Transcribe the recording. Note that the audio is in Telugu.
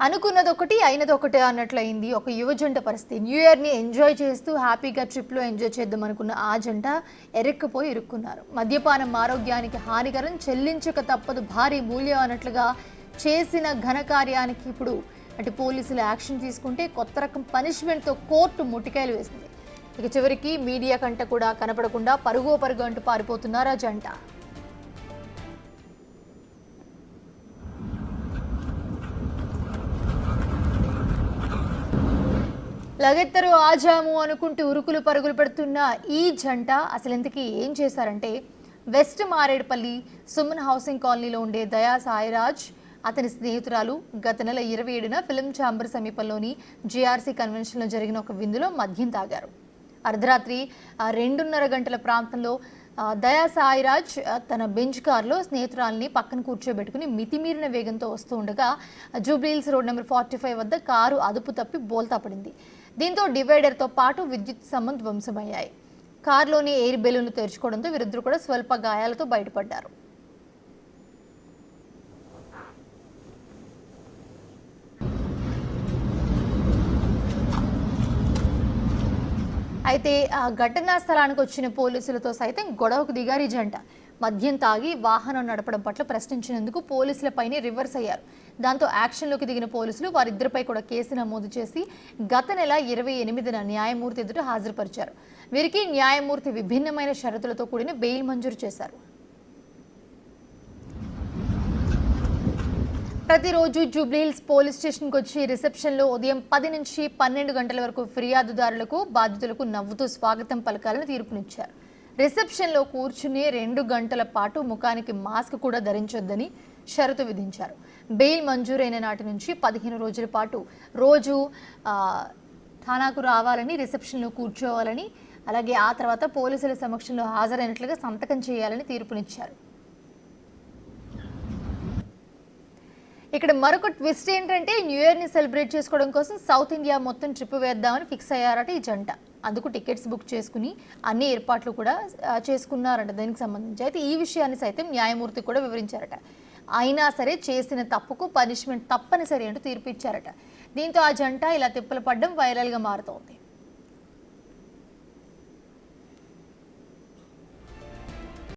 అనుకున్నదొకటి అయినదొకటి అన్నట్లయింది ఒక యువ జంట పరిస్థితి. న్యూ ఇయర్ని ఎంజాయ్ చేస్తూ హ్యాపీగా ట్రిప్లో ఎంజాయ్ చేద్దాం అనుకున్న ఆ జంట ఎరెక్కిపోయి ఇరుక్కున్నారు. మద్యపానం ఆరోగ్యానికి హానికరం, చెల్లించక తప్పదు భారీ మూల్యం అన్నట్లుగా చేసిన ఘనకార్యానికి ఇప్పుడు అటు పోలీసులు యాక్షన్ తీసుకుంటే కొత్త రకం పనిష్మెంట్తో కోర్టు ముట్టికాయలు వేసింది. ఇక చివరికి మీడియా కంట కూడా కనపడకుండా పరుగు అంటూ పారిపోతున్నారు ఆ జంట. లగెత్తరు ఆజాము అనుకుంటూ ఉరుకులు పరుగులు పెడుతున్న ఈ జంట అసలు ఇంతకీ ఏం చేశారంటే, వెస్ట్ మారేడుపల్లి సుమన్ హౌసింగ్ కాలనీలో ఉండే దయా సాయిరాజ్ అతని స్నేహితురాలు గత నెల 27న ఫిల్మ్ ఛాంబర్ సమీపంలోని జిఆర్సీ కన్వెన్షన్లో జరిగిన ఒక విందులో మద్యం తాగారు. అర్ధరాత్రి 2:30 గంటల ప్రాంతంలో దయా సాయిరాజ్ తన బెంచ్ కారులో స్నేహితురాలని పక్కన కూర్చోబెట్టుకుని మితిమీరిన వేగంతో వస్తూ ఉండగా జూబ్లీహిల్స్ రోడ్ నెంబర్ 45 వద్ద కారు అదుపు తప్పి బోల్తా పడింది. దీంతో డివైడర్తో పాటు విద్యుత్ స్తంభం ధ్వంసమయ్యాయి. కారులోని ఎయిర్ బెలూన్లు తెరుచుకోవడంతో వీరిద్దరు కూడా స్వల్ప గాయాలతో బయటపడ్డారు. అయితే ఆ ఘటనా స్థలానికి వచ్చిన పోలీసులతో సైతం గొడవకు దిగారు ఈ జంట. మద్యం తాగి వాహనం నడపడం పట్ల ప్రశ్నించినందుకు పోలీసులపైనే రివర్స్ అయ్యారు. దాంతో యాక్షన్లోకి దిగిన పోలీసులు వారిద్దరిపై కూడా కేసు నమోదు చేసి గత నెల 28న న్యాయమూర్తి ఎదుట హాజరుపరిచారు. వీరికి న్యాయమూర్తి విభిన్నమైన షరతులతో కూడిన బెయిల్ మంజూరు చేశారు. ప్రతిరోజు జూబ్లీహిల్స్ పోలీస్ స్టేషన్కి వచ్చి రిసెప్షన్లో ఉదయం 10 నుంచి 12 గంటల వరకు ఫిర్యాదుదారులకు బాధితులకు నవ్వుతూ స్వాగతం పలకాలని తీర్పునిచ్చారు. రిసెప్షన్లో కూర్చునే 2 గంటల పాటు ముఖానికి మాస్క్ కూడా ధరించొద్దని షరతు విధించారు. బెయిల్ మంజూరైన నాటి నుంచి 15 రోజుల పాటు రోజు థానాకు రావాలని, రిసెప్షన్లో కూర్చోవాలని, అలాగే ఆ తర్వాత పోలీసుల సమక్షంలో హాజరైనట్లుగా సంతకం చేయాలని తీర్పునిచ్చారు. ఇక్కడ మరొక ట్విస్ట్ ఏంటంటే, న్యూ ఇయర్ని సెలబ్రేట్ చేసుకోవడం కోసం సౌత్ ఇండియా మొత్తం ట్రిప్ వేద్దామని ఫిక్స్ అయ్యారట ఈ జంట. అందుకు టికెట్స్ బుక్ చేసుకుని అన్ని ఏర్పాట్లు కూడా చేసుకున్నారట దానికి సంబంధించి. అయితే ఈ విషయాన్ని సైతం న్యాయమూర్తి కూడా వివరించారట. అయినా సరే చేసిన తప్పుకు పనిష్మెంట్ తప్పనిసరి అంటూ తీర్పు ఇచ్చారట. దీంతో ఆ జంట ఇలా తిప్పలు పడడం వైరల్గా మారుతోంది.